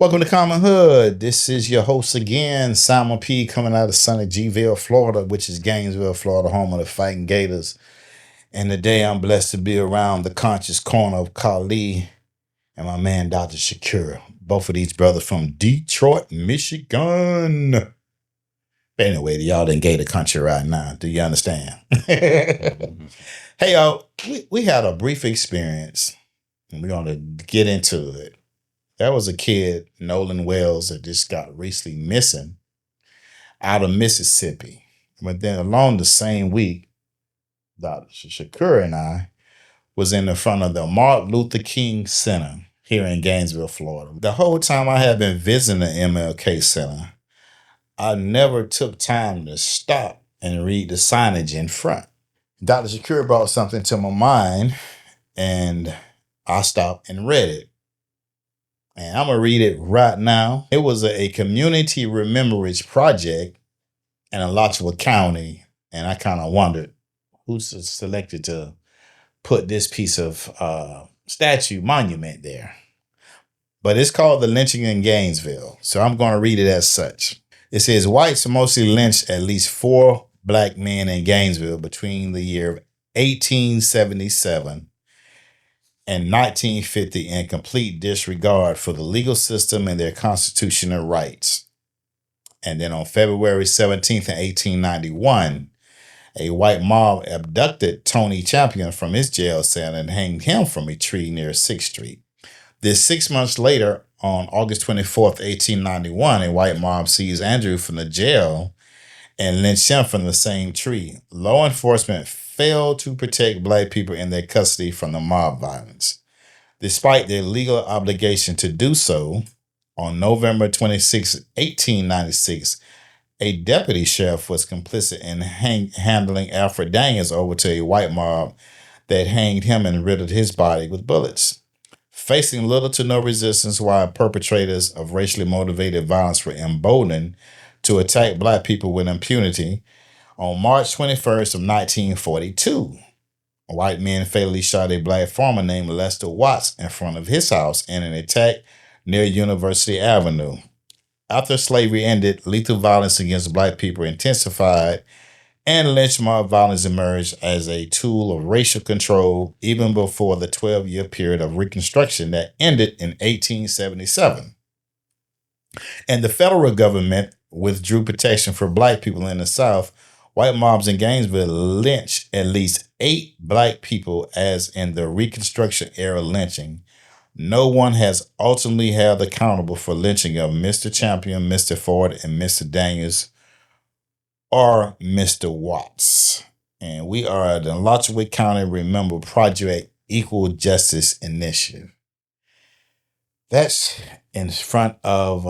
Welcome to Common Hood. This is your host again, Simon P, coming out of sunny Gville, Florida, which is Gainesville, Florida, home of the Fighting Gators. And today I'm blessed to be around the conscious corner of Kali and my man, Dr. Shakur. Both of these brothers from Detroit, Michigan. But anyway, y'all in Gator country right now. Do you understand? Hey, y'all, we had a brief experience, and we're going to get into it. There was a kid, Nolan Wells, that just got recently missing out of Mississippi. But then along the same week, Dr. Shakur and I was in the front of the Martin Luther King Center here in Gainesville, Florida. The whole time I had been visiting the MLK Center, I never took time to stop and read the signage in front. Dr. Shakur brought something to my mind, and I stopped and read it. And I'm going to read it right now. It was a community remembrance project in Alachua County. And I kind of wondered who's selected to put this piece of statue monument there. But it's called the Lynching in Gainesville. So I'm going to read it as such. It says, whites mostly lynched at least 4 black men in Gainesville between the year 1877 and 1950 in complete disregard for the legal system and their constitutional rights. And then on February 17th, 1891, a white mob abducted Tony Champion from his jail cell and hanged him from a tree near 6th Street. This 6 months later, on August 24th, 1891, a white mob seized Andrew from the jail and lynched him from the same tree. Law enforcement failed to protect black people in their custody from the mob violence. Despite their legal obligation to do so, on November 26, 1896, a deputy sheriff was complicit in handling Alfred Daniels over to a white mob that hanged him and riddled his body with bullets. Facing little to no resistance while perpetrators of racially motivated violence were emboldened to attack black people with impunity, on March 21st of 1942, white men fatally shot a black farmer named Lester Watts in front of his house in an attack near University Avenue. After slavery ended, lethal violence against black people intensified, and lynch mob violence emerged as a tool of racial control even before the 12-year period of Reconstruction that ended in 1877. And the federal government withdrew protection for black people in the South. White mobs in Gainesville lynched at least 8 black people as in the Reconstruction era lynching. No one has ultimately held accountable for lynching of Mr. Champion, Mr. Ford, and Mr. Daniels, or Mr. Watts. And we are the Alachua County Remember Project Equal Justice Initiative. That's in front of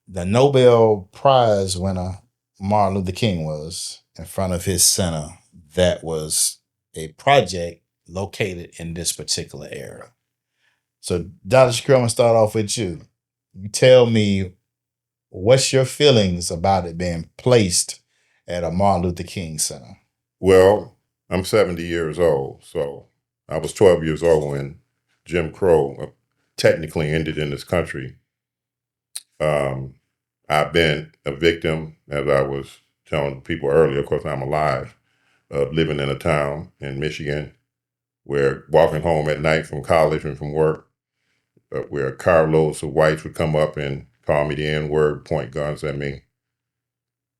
the Nobel Prize winner Martin Luther King was, in front of his center. That was a project located in this particular area. So, Dr. Shakur, I'm going to start off with you. You tell me, what's your feelings about it being placed at a Martin Luther King Center? Well, I'm 70 years old, so I was 12 years old when Jim Crow technically ended in this country. I've been a victim, as I was telling people earlier, of course I'm alive, of living in a town in Michigan where walking home at night from college and from work, where carloads of whites would come up and call me the N-word, point guns at me.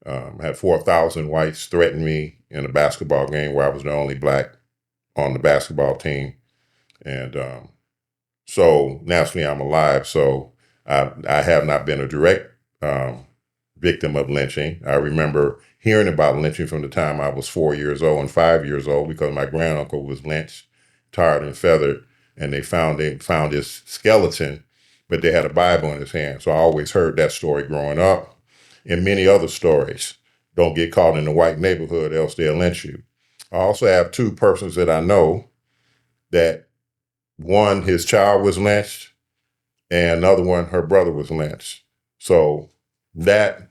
I had 4,000 whites threaten me in a basketball game where I was the only black on the basketball team. And so naturally I'm alive. So I have not been a direct victim of lynching. I remember hearing about lynching from the time I was 4 years old and 5 years old because my granduncle was lynched, tarred and feathered, and they found his skeleton, but they had a Bible in his hand. So I always heard that story growing up, and many other stories. Don't get caught in the white neighborhood, else they'll lynch you. I also have 2 persons that I know that one, his child was lynched, and another one, her brother was lynched. So that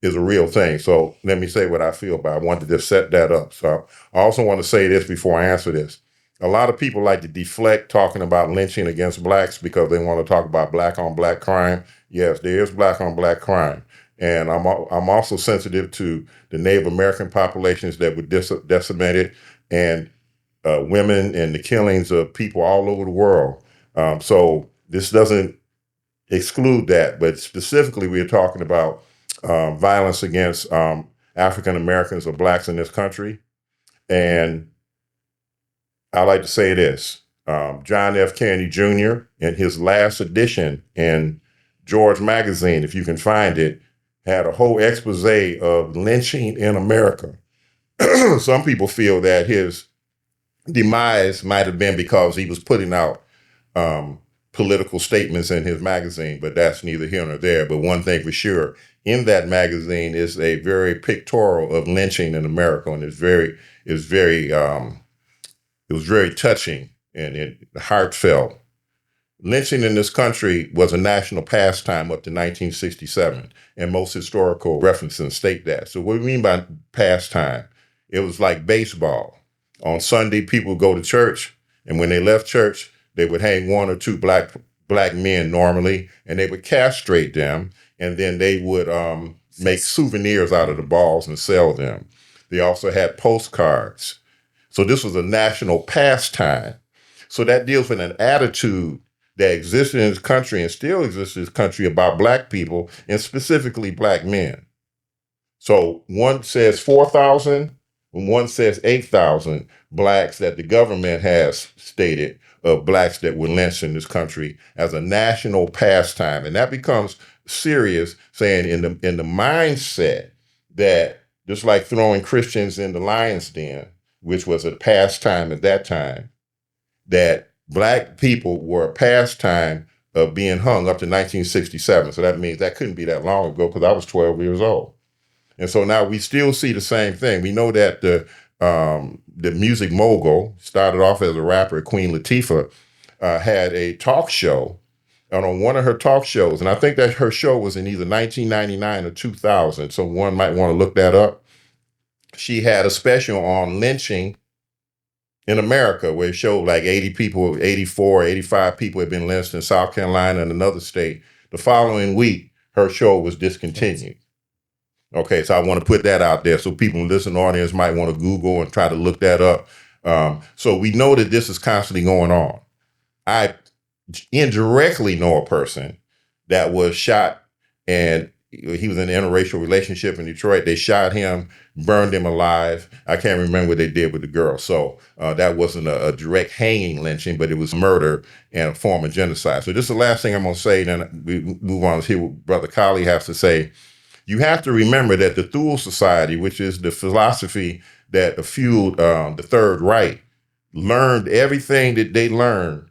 is a real thing. So let me say what I feel about it. I wanted to just set that up. So I also want to say this before I answer this. A lot of people like to deflect talking about lynching against blacks because they want to talk about black on black crime. yes, there is black on black crime. And I'm also sensitive to the Native American populations that were decimated, and women, and the killings of people all over the world. So this doesn't exclude that, but specifically we're talking about violence against African Americans or blacks in this country. And I like to say this, John F. Kennedy Jr. in his last edition in George magazine, if you can find it, had a whole expose of lynching in America. Some people feel that his demise might have been because he was putting out political statements in his magazine, but that's neither here nor there. But one thing for sure, in that magazine is a very pictorial of lynching in America, and it was very touching and heartfelt. Lynching in this country was a national pastime up to 1967, and most historical references state that. So what do we mean by pastime? It was like baseball. On Sunday, people would go to church, and when they left church, they would hang one or two black men normally, and they would castrate them, and then they would make souvenirs out of the balls and sell them. They also had postcards. So this was a national pastime. So that deals with an attitude that existed in this country and still exists in this country about black people, and specifically black men. So one says 4,000, and one says 8,000 blacks that the government has stated of blacks that were lynched in this country as a national pastime. And that becomes serious, saying in the mindset that just like throwing Christians in the lion's den, which was a pastime at that time, that black people were a pastime of being hung up to 1967. So that means that couldn't be that long ago, because I was 12 years old. And so now we still see the same thing. We know that the music mogul started off as a rapper, Queen Latifah, had a talk show. And on one of her talk shows, and I think that her show was in either 1999 or 2000, so one might want to look that up. She had a special on lynching in America, where it showed like 80 people, 84, 85 people had been lynched in South Carolina and another state. The following week, her show was discontinued. Okay, so I want to put that out there so people in the listening audience might want to Google and try to look that up. So we know that this is constantly going on. I indirectly know a person that was shot, and he was in an interracial relationship in Detroit. They shot him, burned him alive. I can't remember what they did with the girl. So that wasn't a direct hanging lynching, but it was murder and a form of genocide. So this is the last thing I'm going to say, then we move on to hear what Brother Kali has to say. You have to remember that the Thule Society, which is the philosophy that fueled the Third Reich, learned everything that they learned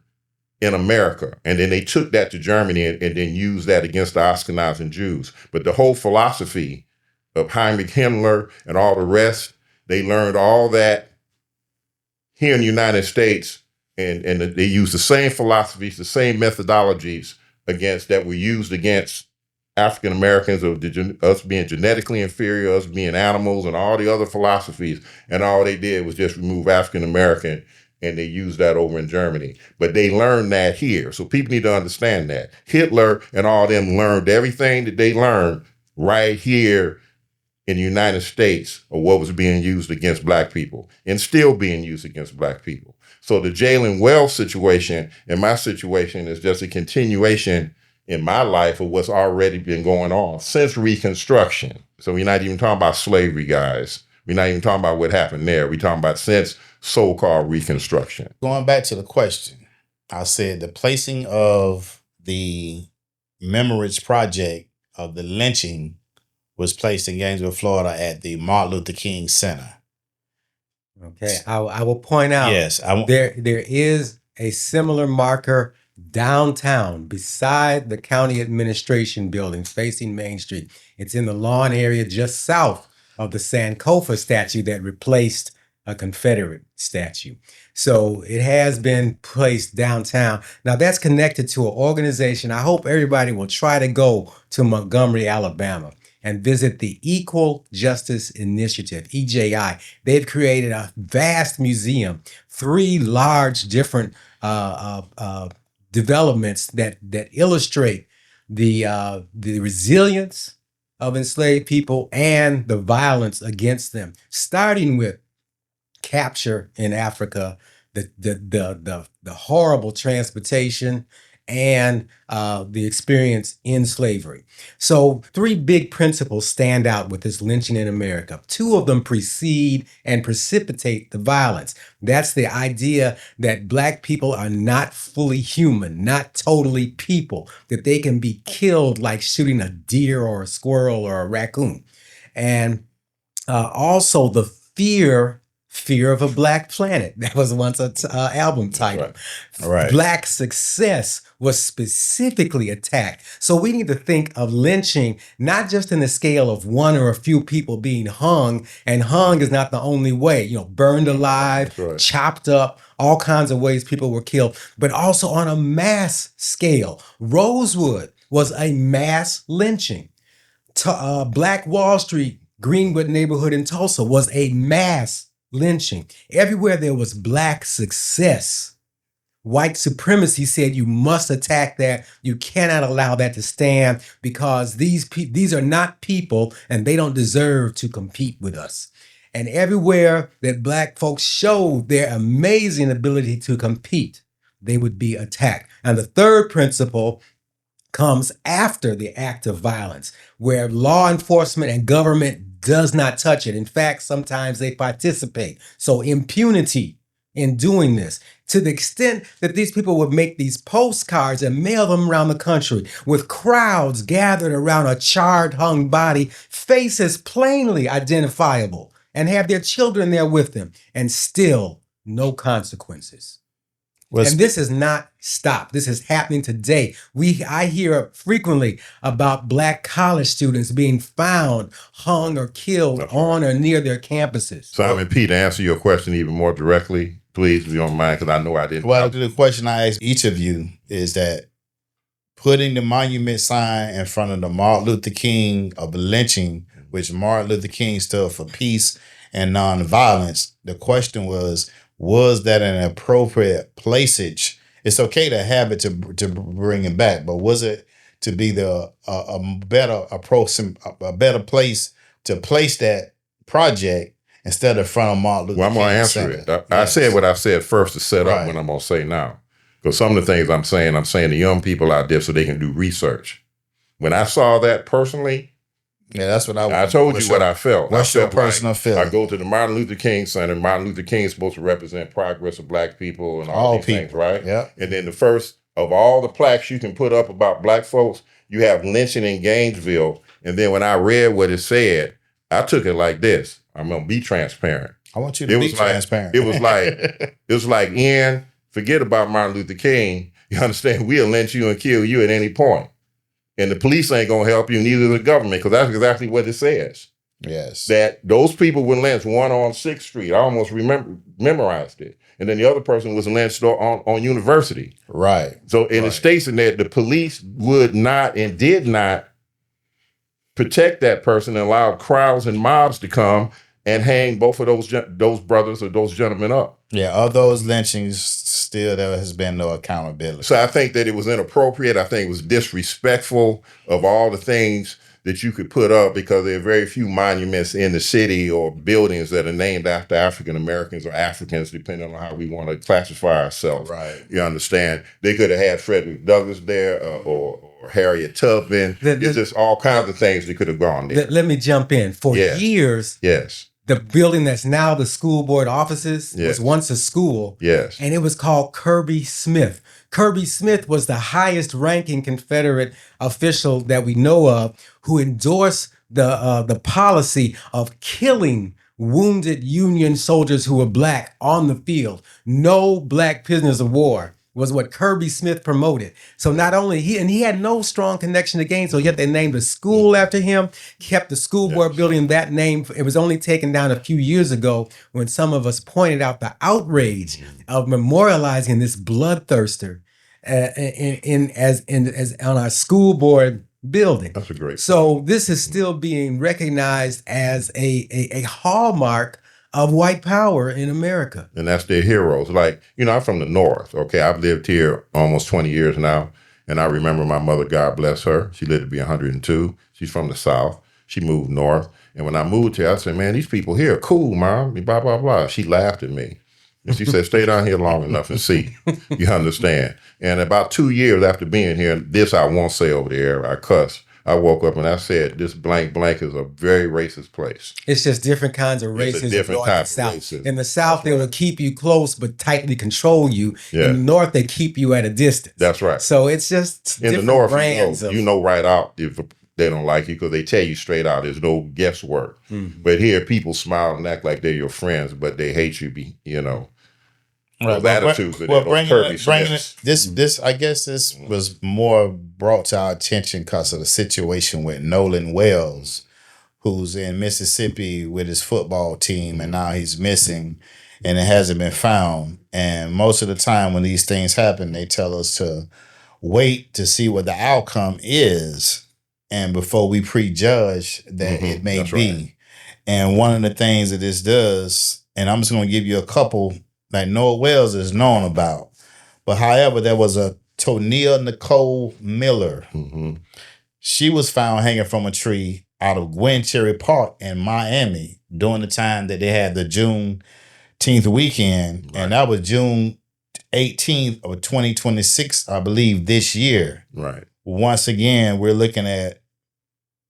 in America. And then they took that to Germany and then used that against the Ashkenazi Jews. But the whole philosophy of Heinrich Himmler and all the rest, they learned all that here in the United States. And they used the same philosophies, the same methodologies that were used against African Americans, of us being genetically inferior, us being animals, and all the other philosophies. And all they did was just remove African American, and they used that over in Germany. But they learned that here. So people need to understand that. Hitler and all them learned everything that they learned right here in the United States, of what was being used against black people and still being used against black people. So the Jalen Wells situation and my situation is just a continuation in my life of what's already been going on since Reconstruction. So we're not even talking about slavery, guys. We're not even talking about what happened there. We're talking about since so-called Reconstruction. Going back to the question, I said the placing of the Remembrance project of the lynching was placed in Gainesville, Florida at the Martin Luther King Center. Okay, I will point out, yes, there is a similar marker downtown beside the county administration building facing Main Street. It's in the lawn area just south of the Sankofa statue that replaced a Confederate statue. So it has been placed downtown. Now that's connected to an organization. I hope everybody will try to go to Montgomery, Alabama, and visit the Equal Justice Initiative, EJI. They've created a vast museum, 3 large different developments that illustrate the resilience of enslaved people and the violence against them, starting with capture in Africa, the horrible transportation, and the experience in slavery. So 3 big principles stand out with this lynching in America. 2 of them precede and precipitate the violence. That's the idea that Black people are not fully human, not totally people, that they can be killed like shooting a deer or a squirrel or a raccoon. And also the fear of a Black planet. That was once an album title. Right. Black success was specifically attacked. So we need to think of lynching not just in the scale of 1 or a few people being hung, and hung is not the only way, burned alive, chopped up, all kinds of ways people were killed, but also on a mass scale. Rosewood was a mass lynching. Black Wall Street, Greenwood neighborhood in Tulsa was a mass lynching. Everywhere there was Black success, white supremacy said you must attack that. You cannot allow that to stand because these are not people and they don't deserve to compete with us. And everywhere that Black folks showed their amazing ability to compete, they would be attacked. And the third principle comes after the act of violence, where law enforcement and government does not touch it. In fact, sometimes they participate. So impunity in doing this, to the extent that these people would make these postcards and mail them around the country with crowds gathered around a charred, hung body, faces plainly identifiable, and have their children there with them, and still no consequences. And this is not stopped. This is happening today. I hear frequently about Black college students being found hung or killed on or near their campuses. Simon P., to answer your question even more directly, please, if you don't mind, because I know I didn't. Well, the question I ask each of you is that putting the monument sign in front of the Martin Luther King of lynching, which Martin Luther King stood for peace and nonviolence, the question was that an appropriate placage? It's okay to have it to bring it back, but was it to be a better approach, a better place to place that project instead of front of Martin Luther King? Well, I'm going to answer it. I said what I said first to set up what I'm going to say now. Because some of the things I'm saying to young people out there so they can do research. When I saw that personally, yeah, that's what I told you what I felt. What's your personal feeling? I go to the Martin Luther King Center. Martin Luther King is supposed to represent progress of Black people and all these things, right? Yeah. And then the first of all the plaques you can put up about Black folks, you have lynching in Gainesville. And then when I read what it said, I took it like this. I'm gonna be transparent. I want you to be transparent. It was like, Ian, forget about Martin Luther King. You understand? We'll lynch you and kill you at any point. And the police ain't going to help you, neither the government, because that's exactly what it says. Yes. That those people were lynched, one on 6th Street. I almost memorized it. And then the other person was lynched on University. Right. So it states in there the police would not and did not protect that person and allow crowds and mobs to come and hang both of those brothers or those gentlemen up. Yeah, of those lynchings, still there has been no accountability. So I think that it was inappropriate. I think it was disrespectful of all the things that you could put up, because there are very few monuments in the city or buildings that are named after African Americans or Africans, depending on how we want to classify ourselves. Right. You understand? They could have had Frederick Douglass there or Harriet Tubman. It's just all kinds of things that could have gone there. Let me jump in. For years, the building that's now the school board offices was once a school. Yes. And it was called Kirby Smith. Kirby Smith was the highest ranking Confederate official that we know of who endorsed the policy of killing wounded Union soldiers who were Black on the field. No Black prisoners of war was what Kirby Smith promoted. So not only he had no strong connection to Gainesville, yet they named a school after him, kept the school board building that name. It was only taken down a few years ago when some of us pointed out the outrage of memorializing this bloodthirster as on our school board building. That's a great. So this is still being recognized as a hallmark of white power in America. And that's their heroes. Like, I'm from the North, okay? I've lived here almost 20 years now. And I remember my mother, God bless her. She lived to be 102. She's from the South. She moved north. And when I moved here, I said, man, these people here are cool, Mom. Blah, blah, blah. She laughed at me. And she said, stay down here long enough and see. You understand? And about 2 years after being here, this I won't say over there, I cuss. I woke up and I said, this blank is a very racist place. It's just different kinds of racism. It's a different type of racism. In the South, they will keep you close but tightly control you. Yeah. In the North, they keep you at a distance. That's right. So it's just in different the North, brands. you know right out if they don't like you because they tell you straight out. There's no guesswork. But here, people smile and act like they're your friends, but they hate you. Those attitudes. This I guess this was more brought to our attention because of the situation with Nolan Wells, who's in Mississippi with his football team, and now he's missing, and it hasn't been found. And most of the time when these things happen, they tell us to wait to see what the outcome is, and before we prejudge that it may be. Right. And one of the things that this does, and I'm just going to give you a couple that Noah Wells is known about. But however, there was a Tonia Nicole Miller. She was found hanging from a tree out of Gwen Cherry Park in Miami during the time that they had the Juneteenth weekend. Right. And that was June 18th of 2026, I believe, this year. Right. Once again, we're looking at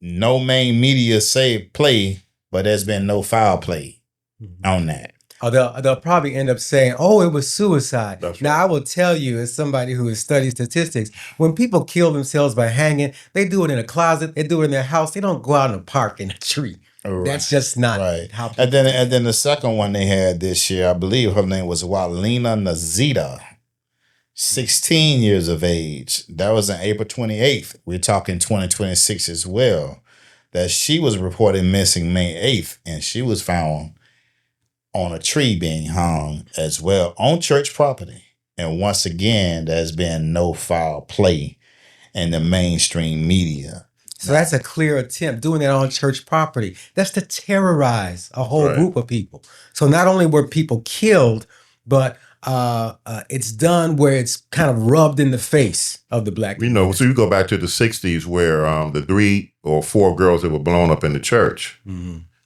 no main media say play, but there's been no foul play on that. They'll probably end up saying, oh, it was suicide. That's now, right. I will tell you, as somebody who has studied statistics, when people kill themselves by hanging, they do it in a closet, they do it in their house. They don't go out in a park in a tree. Right. That's just not how people and then the second one they had this year, I believe her name was Walina Nazita, 16 years of age. That was on April 28th. We're talking 2026 as well. That she was reported missing May 8th, and she was found on a tree being hung as well on church property. And once again, there's been no foul play in the mainstream media. So that's a clear attempt, doing that on church property. That's to terrorize a whole group of people. So not only were people killed, but it's done where it's kind of rubbed in the face of the black community. So you go back to the 60s where the 3 or 4 girls that were blown up in the church,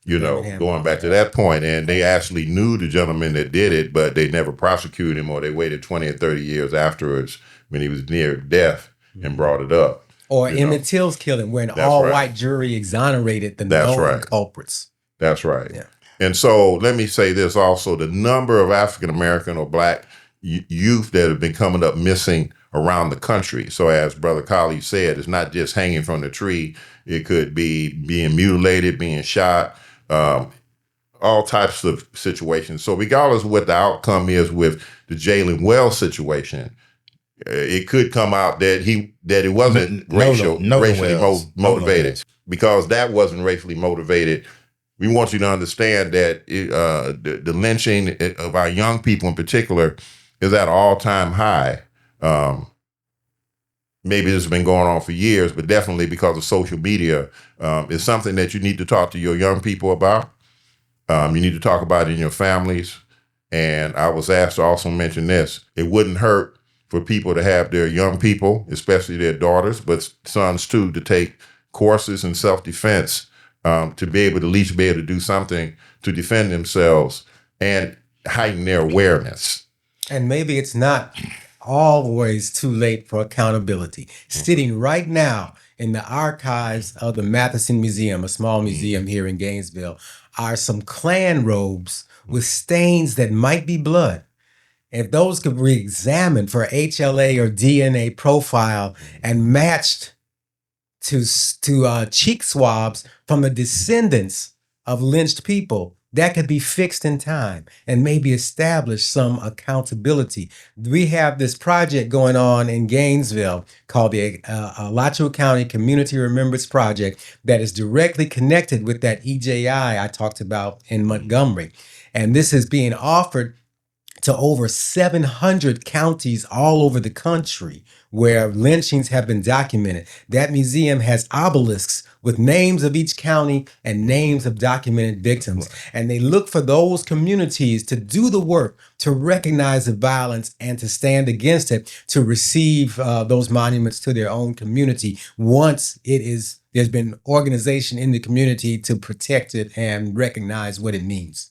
going back to that point, and they actually knew the gentleman that did it, but they never prosecuted him, or they waited 20 or 30 years afterwards when he was near death and brought it up. Or Emmett Till's killing, where an all-white jury exonerated the known culprits. That's right. Yeah. And so let me say this also, the number of African-American or black youth that have been coming up missing around the country. So as Brother Colley said, it's not just hanging from the tree. It could be being mutilated, being shot, all types of situations. So regardless of what the outcome is with the Jalen Wells situation, it could come out that it wasn't racially motivated, because that wasn't racially motivated. We want you to understand that the lynching of our young people in particular is at an all-time high. Maybe this has been going on for years, but definitely because of social media, it's something that you need to talk to your young people about. You need to talk about it in your families. And I was asked to also mention this. It wouldn't hurt for people to have their young people, especially their daughters, but sons too, to take courses in self-defense, to be able to at least be able to do something to defend themselves and heighten their awareness. And maybe it's not always too late for accountability. Sitting right now in the archives of the Matheson Museum, a small museum here in Gainesville, are some Klan robes with stains that might be blood. If those could be examined for HLA or DNA profile and matched to cheek swabs from the descendants of lynched people, that could be fixed in time and maybe establish some accountability. We have this project going on in Gainesville called the Alachua County Community Remembrance Project that is directly connected with that EJI I talked about in Montgomery. And this is being offered to over 700 counties all over the country where lynchings have been documented. That museum has obelisks with names of each county and names of documented victims. And they look for those communities to do the work, to recognize the violence and to stand against it, to receive those monuments to their own community once there's been organization in the community to protect it and recognize what it means.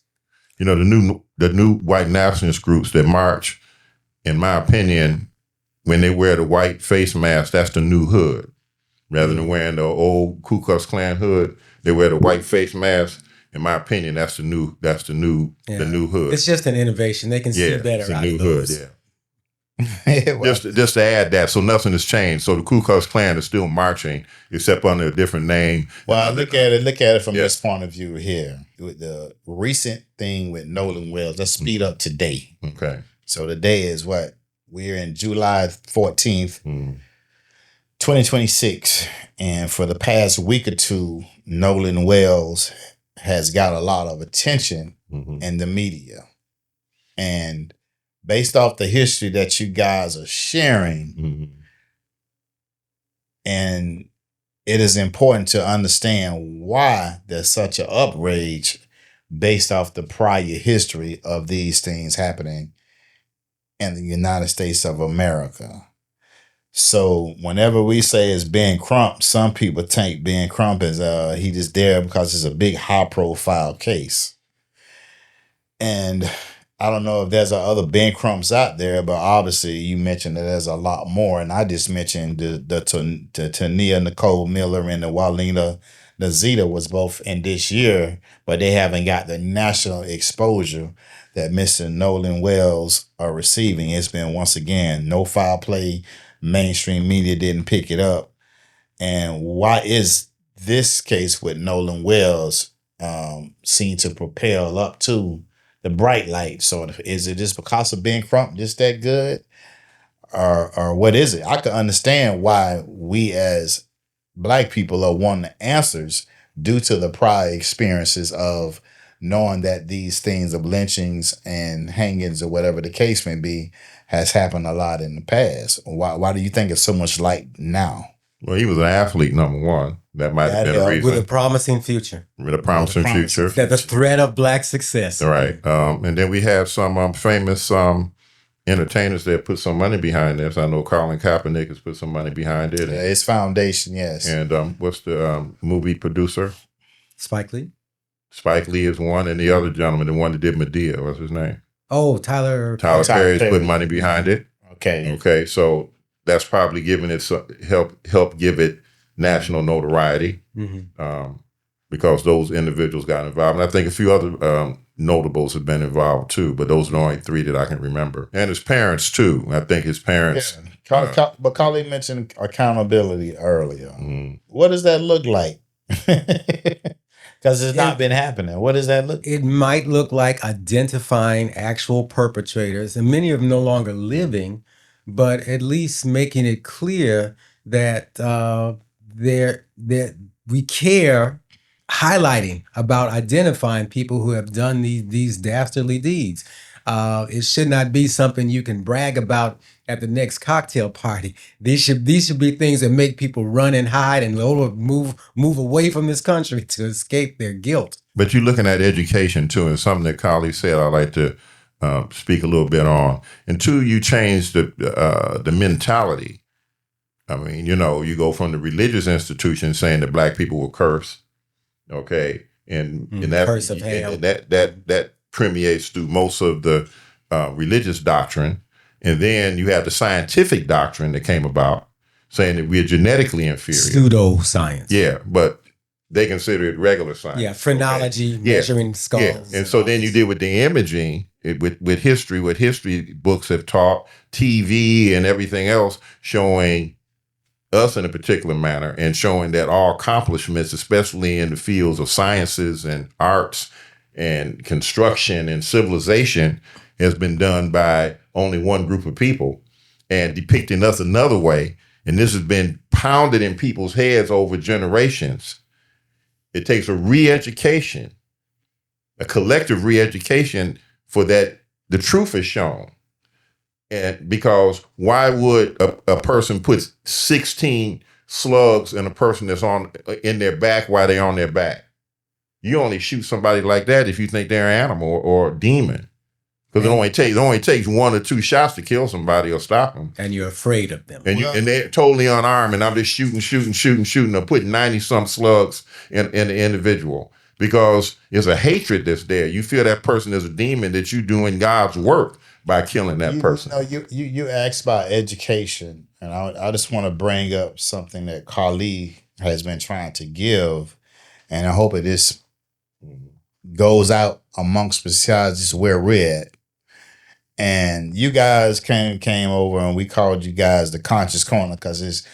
You know, the new white nationalist groups that march, in my opinion, when they wear the white face mask, that's the new hood. Rather than wearing the old Ku Klux Klan hood, they wear the white face mask. In my opinion, that's the new hood. It's just an innovation. They can see better it's a out new of those. hood. Yeah. Just to add that, so nothing has changed. So the Ku Klux Klan is still marching, except under a different name. Well, look at it from this point of view here. With the recent thing with Nolan Wells, let's speed up today. Okay. So today is what? We're in July 14th, 2026. And for the past week or two, Nolan Wells has got a lot of attention in the media. And based off the history that you guys are sharing, and it is important to understand why there's such an outrage based off the prior history of these things happening in the United States of America. So whenever we say it's Ben Crump, some people think Ben Crump is he just there because it's a big high profile case. And I don't know if there's other Ben Crumps out there, but obviously you mentioned that there's a lot more. And I just mentioned the Tania Nicole Miller and the Walina Nazita was both in this year, but they haven't got the national exposure that Mr. Nolan Wells are receiving. It's been, once again, no foul play. Mainstream media didn't pick it up. And why is this case with Nolan Wells seen to propel up to the bright light, sort of? Is it just because of Ben Crump just that good? Or what is it? I can understand why we as Black people are wanting answers due to the prior experiences of knowing that these things of lynchings and hangings or whatever the case may be has happened a lot in the past. Why do you think it's so much light now? Well, he was an athlete, number one. That might have been a reason. With a promising future. With a promising future. The threat of Black success. Right. And then we have some famous entertainers that put some money behind this. I know Colin Kaepernick has put some money behind it. Yeah, his foundation, yes. And what's the movie producer? Spike Lee. Spike Lee is one, and the other gentleman, the one that did Medea, what's his name? Oh, Tyler Perry's putting money behind it. Okay. So that's probably giving it help give it national notoriety because those individuals got involved. And I think a few other notables have been involved too, but those are the only three that I can remember. And his parents too. I think his parents. Yeah. But Colleen mentioned accountability earlier. What does that look like? Because it's not been happening. What does that look? It might look like identifying actual perpetrators, and many of them no longer living, but at least making it clear that we care, highlighting about identifying people who have done these dastardly deeds. It should not be something you can brag about at the next cocktail party. These should be things that make people run and hide and move away from this country to escape their guilt. But you're looking at education too, and something that Carly said I'd like to speak a little bit on. And two, you change the mentality. I mean, you go from the religious institution saying that Black people were cursed, okay, and that curse of hell. And that permeates through most of the religious doctrine. And then you have the scientific doctrine that came about saying that we're genetically inferior. Pseudoscience. Yeah, but they consider it regular science. Yeah, phrenology, measuring skulls. Yeah. And so then you deal with the imaging, with history, what history books have taught, TV and everything else, showing us in a particular manner and showing that all accomplishments, especially in the fields of sciences and arts and construction and civilization, has been done by only one group of people and depicting us another way. And this has been pounded in people's heads over generations. It takes a re-education, a collective re-education for that the truth is shown. And because why would a person put 16 slugs in a person that's in their back while they're on their back? You only shoot somebody like that if you think they're an animal or a demon. Because it only takes 1 or 2 shots to kill somebody or stop them. And you're afraid of them. And they're totally unarmed, and I'm just shooting, or putting 90-some slugs in the individual. Because it's a hatred that's there. You feel that person is a demon, that you're doing God's work by killing that person. You asked about education, and I just want to bring up something that Khalid has been trying to give, and I hope it just goes out amongst besides just where we're at. And you guys came over, and we called you guys the conscious corner because it's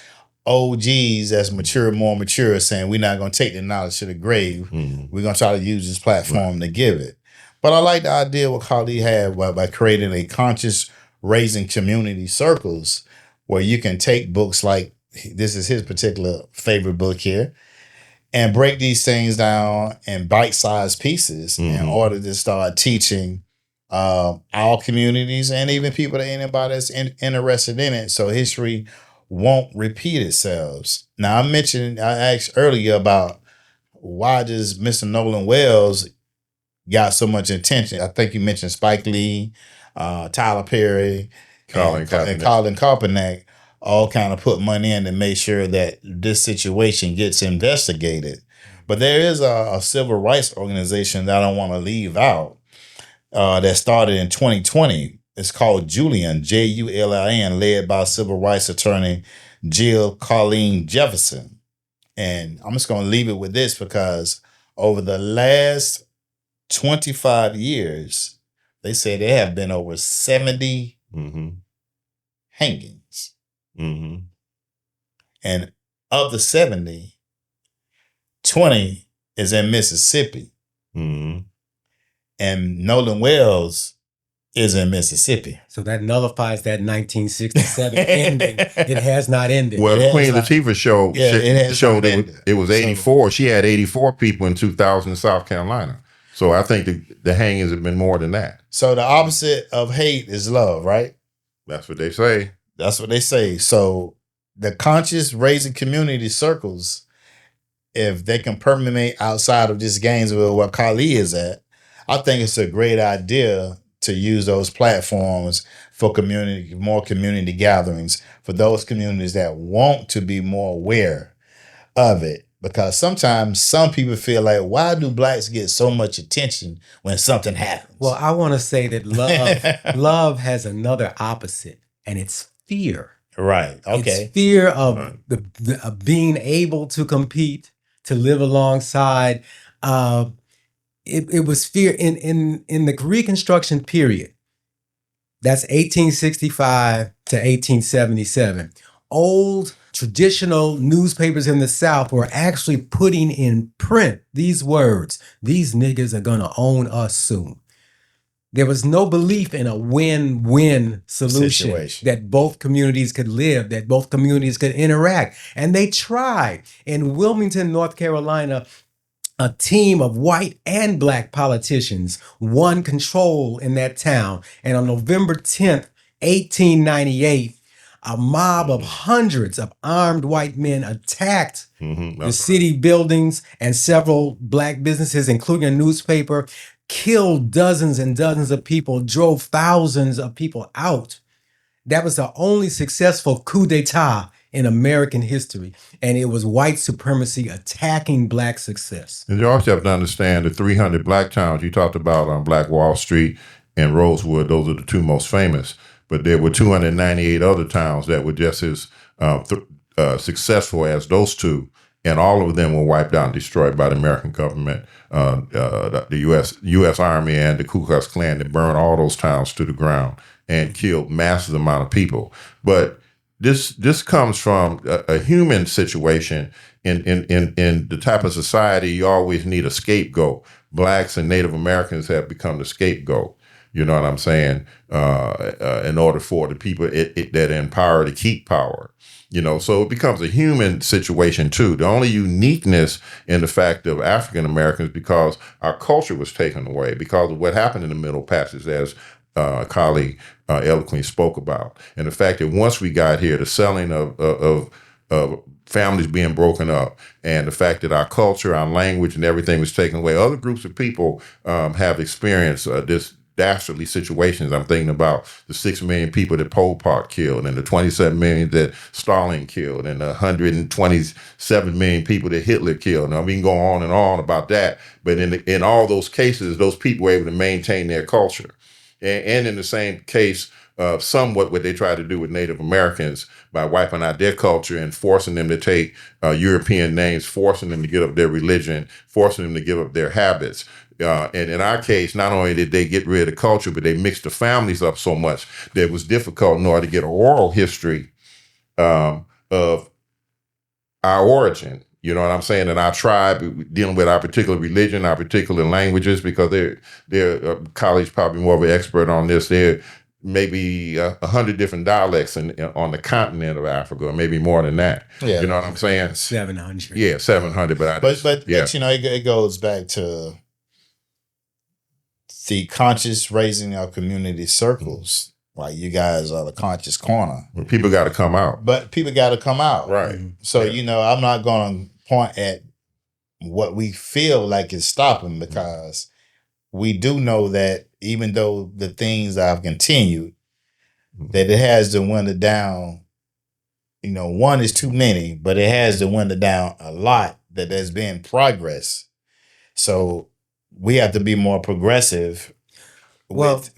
OGs that's more mature saying we're not going to take the knowledge to the grave. We're going to try to use this platform to give it. But I like the idea what Khalid had by creating a conscious raising community circles where you can take books like, this is his particular favorite book here, and break these things down in bite-sized pieces in order to start teaching our communities and even people that anybody that's interested in it, so history won't repeat itself. Now, I asked earlier about why does Mr. Nolan Wells got so much attention. I think you mentioned Spike Lee, Tyler Perry, and Colin Kaepernick all kind of put money in to make sure that this situation gets investigated. But there is a civil rights organization that I don't want to leave out that started in 2020. It's called Julian, Julin, led by civil rights attorney Jill Colleen Jefferson. And I'm just going to leave it with this because over the last 25 years, they say there have been over 70 hangings. And of the 70, 20 is in Mississippi. And Nolan Wells is in Mississippi. So that nullifies that 1967 ending. It has not ended. Well, Queen Latifah showed it was 84. She had 84 people in 2000 in South Carolina. So I think the hangings have been more than that. So the opposite of hate is love, right? That's what they say. That's what they say. So the conscious raising community circles, if they can permeate outside of just Gainesville where Khalid is at, I think it's a great idea to use those platforms for more community gatherings, for those communities that want to be more aware of it. Because sometimes some people feel like, why do blacks get so much attention when something happens? Well, I want to say that love has another opposite, and it's fear. Right. Okay. It's fear of of being able to compete, to live alongside. It was fear in the Reconstruction period. That's 1865 to 1877. Old traditional newspapers in the South were actually putting in print these words: "These niggas are gonna own us soon." There was no belief in a win-win solution that both communities could live, that both communities could interact. And they tried. In Wilmington, North Carolina, a team of white and black politicians won control in that town. And on November 10th, 1898, a mob of hundreds of armed white men attacked the city buildings and several black businesses, including a newspaper, killed dozens and dozens of people, drove thousands of people out. That was the only successful coup d'etat in American history, and it was white supremacy attacking black success. And you also have to understand the 300 black towns you talked about on Black Wall Street and Rosewood. Those are the two most famous, but there were 298 other towns that were just as successful as those two, and all of them were wiped out and destroyed by the American government, the U.S. Army and the Ku Klux Klan that burned all those towns to the ground and killed massive amount of people. But this comes from a human situation. In the type of society, you always need a scapegoat. Blacks and Native Americans have become the scapegoat. You know what I'm saying? In order for the people that are in power to keep power. You know, so it becomes a human situation too. The only uniqueness in the fact of African Americans, because our culture was taken away because of what happened in the Middle Passage, as Kali eloquently spoke about. And the fact that once we got here, the selling of families being broken up, and the fact that our culture, our language, and everything was taken away. Other groups of people have experienced this dastardly situations. I'm thinking about the 6 million people that Pol Pot killed, and the 27 million that Stalin killed, and the 127 million people that Hitler killed. Now we can go on and on about that, but in all those cases, those people were able to maintain their culture. And in the same case, somewhat what they tried to do with Native Americans by wiping out their culture and forcing them to take European names, forcing them to give up their religion, forcing them to give up their habits. And in our case, not only did they get rid of culture, but they mixed the families up so much that it was difficult in order to get an oral history of our origin. You know what I'm saying? And our tribe, dealing with our particular religion, our particular languages, because they're colleagues probably more of an expert on this. They're maybe 100 different dialects on the continent of Africa, or maybe more than that. Yeah. You know what I'm saying? 700. Yeah, 700. But you know, it goes back to the conscious raising of community circles. Like, you guys are the conscious corner. Well, people got to come out. But people got to come out. Right. So, you know, I'm not going to point at what we feel like is stopping, because we do know that even though the things have continued, that it has to winter down. You know, one is too many, but it has to winter down a lot, that there's been progress. So we have to be more progressive with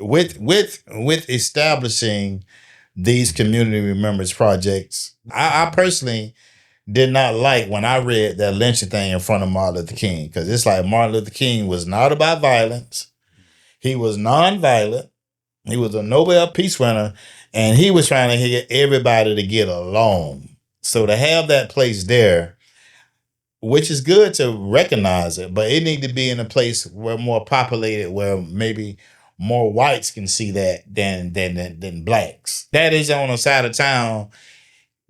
establishing these community remembrance projects. I personally did not like when I read that lynching thing in front of Martin Luther King, because it's like Martin Luther King was not about violence. He was nonviolent. He was a Nobel Peace winner, and he was trying to get everybody to get along. So to have that place there, which is good to recognize it, but it need to be in a place where more populated, where maybe more whites can see that than blacks. That is on the side of town.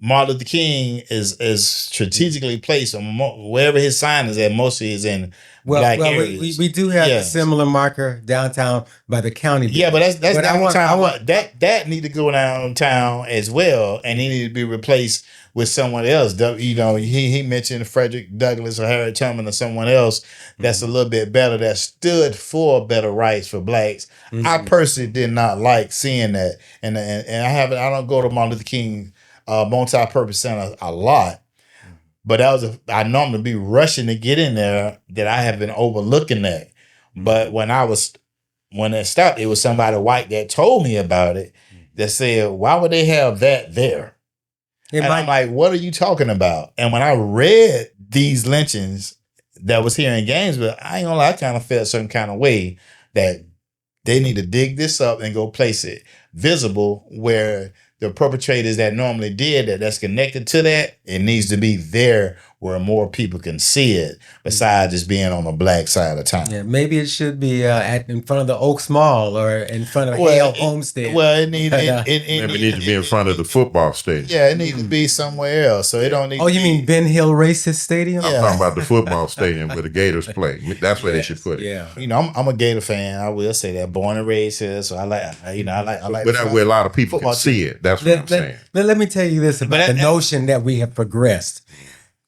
Martin Luther King is strategically placed on wherever his sign is at. Mostly is in black areas. We do have a similar marker downtown by the county. Yeah, but that's downtown. That need to go downtown as well, and he need to be replaced with someone else. You know, he mentioned Frederick Douglass or Harriet Tubman or someone else that's a little bit better, that stood for better rights for blacks. Mm-hmm. I personally did not like seeing that, and I don't go to Martin Luther King multi-purpose center a lot, but I normally be rushing to get in there, that I have been overlooking that. But when it stopped, it was somebody white that told me about it, that said, why would they have that there? I'm like, what are you talking about? And when I read these lynchings that was here in Gainesville, I ain't gonna lie, I kind of felt some kind of way that they need to dig this up and go place it visible where the perpetrators that normally did that's connected to that, it needs to be there where more people can see it, besides just being on the black side of town. Yeah, maybe it should be in front of the Oaks Mall or in front of Hale Homestead. Well, it needs to be in front of the football stadium. Yeah, it needs to be somewhere else. So it don't need. Oh, you mean Ben Hill Racist Stadium? I'm talking about the football stadium where the Gators play. That's where they should put it. Yeah, you know, I'm a Gator fan. I will say that, born and raised here, so I like. But that's where a lot of people can see it. That's what I'm saying. Let me tell you this about the notion that we have progressed.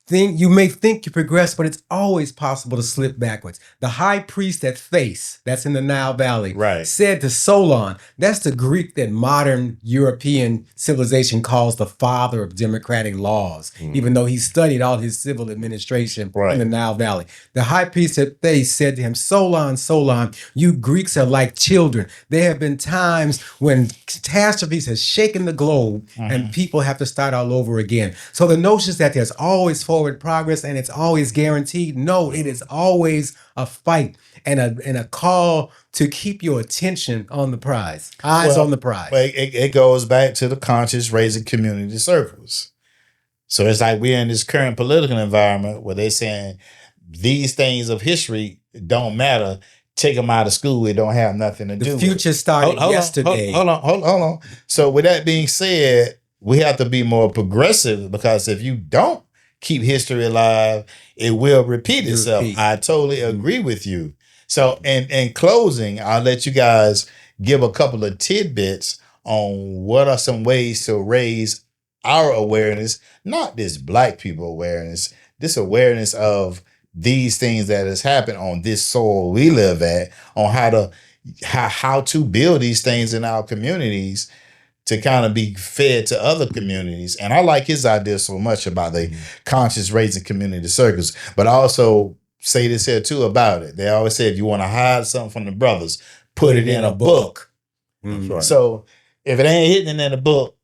You may think you progress, but it's always possible to slip backwards. The high priest at Thais, that's in the Nile Valley, said to Solon, that's the Greek that modern European civilization calls the father of democratic laws, even though he studied all his civil administration in the Nile Valley. The high priest at Thais said to him, Solon, you Greeks are like children. There have been times when catastrophes have shaken the globe and people have to start all over again. So the notion is that there's always forward progress and it's always guaranteed. No, it is always a fight and a call to keep your attention on the prize. Eyes on the prize. But it goes back to the conscious raising community circles. So it's like we're in this current political environment where they're saying these things of history don't matter. Take them out of school. It don't have nothing to do with it. The future started yesterday. Hold on. So with that being said, we have to be more progressive, because if you don't keep history alive, it will repeat itself. I totally agree with you. So in closing, I'll let you guys give a couple of tidbits on what are some ways to raise our awareness, not this black people awareness, this awareness of these things that has happened on this soil we live at, on how to build these things in our communities to kind of be fed to other communities. And I like his idea so much about the conscious raising community circles, but I also say this here too about it. They always say if you want to hide something from the brothers, put it in a book. That's right. So if it ain't hitting in a book,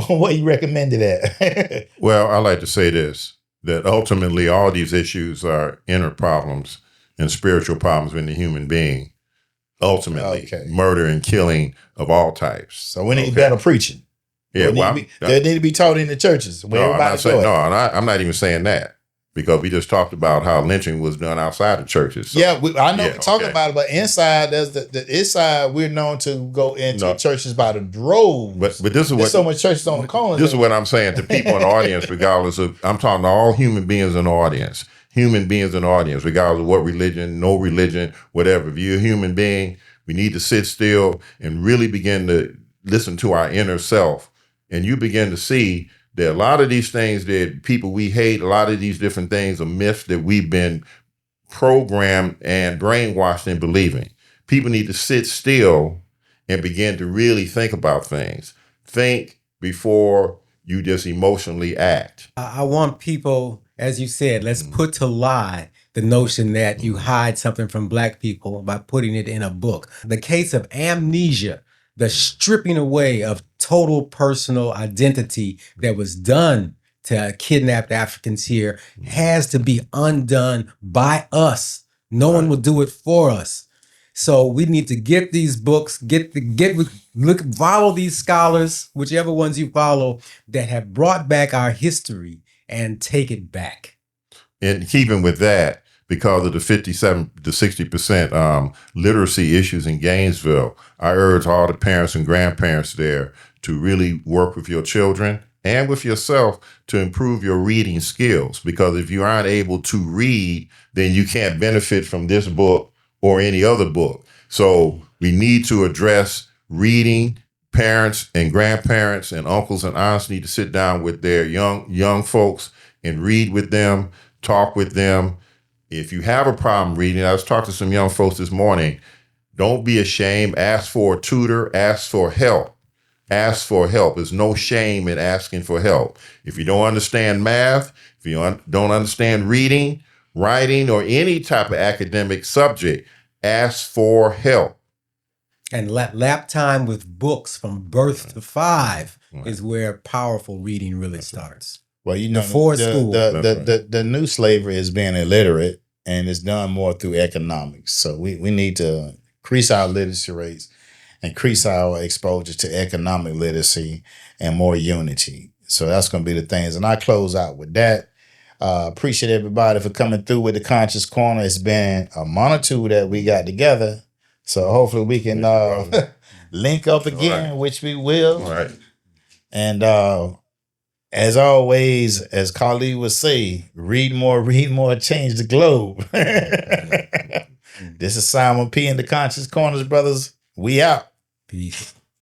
what you recommend it at? Well, I like to say this, that ultimately all these issues are inner problems and spiritual problems in the human being. Ultimately, murder and killing of all types. So we need better preaching. Yeah, they need to be taught in the churches. I'm not even saying that, because we just talked about how lynching was done outside of churches. So. Yeah, I know we're talking about it, but inside, there's the inside, we're known to go into churches by the droves. But this is what, so much churches on the corner. This is what I'm saying to people in the audience, regardless of, I'm talking to all human beings in the audience. Human beings in the audience, regardless of what religion, no religion, whatever. If you're a human being, we need to sit still and really begin to listen to our inner self. And you begin to see that a lot of these things that people we hate, a lot of these different things are myths that we've been programmed and brainwashed in believing. People need to sit still and begin to really think about things. Think before you just emotionally act. I want people, as you said, let's put to lie the notion that you hide something from black people by putting it in a book. The case of amnesia, the stripping away of total personal identity that was done to kidnapped Africans here, has to be undone by us. No one will do it for us. So we need to get these books, follow these scholars, whichever ones you follow, that have brought back our history, and take it back. And keeping with that, because of the 57 to 60% literacy issues in Gainesville, I urge all the parents and grandparents there to really work with your children and with yourself to improve your reading skills. Because if you aren't able to read, then you can't benefit from this book or any other book. So we need to address reading. Parents and grandparents and uncles and aunts need to sit down with their young folks and read with them, talk with them. If you have a problem reading, I was talking to some young folks this morning, don't be ashamed. Ask for a tutor, ask for help. Ask for help. There's no shame in asking for help. If you don't understand math, if you don't understand reading, writing, or any type of academic subject, ask for help. And lap time with books from birth to 5 is where powerful reading really starts. Well, you know, before school. The new slavery is being illiterate, and it's done more through economics. So we need to increase our literacy rates, increase our exposure to economic literacy, and more unity. So that's going to be the things. And I close out with that. Appreciate everybody for coming through with the Conscious Corner. It's been a month or two that we got together. So hopefully we can link up again, which we will. All right. And as always, as Khalid would say, read more, change the globe. This is Simon P. and the Conscious Corners, brothers. We out. Peace.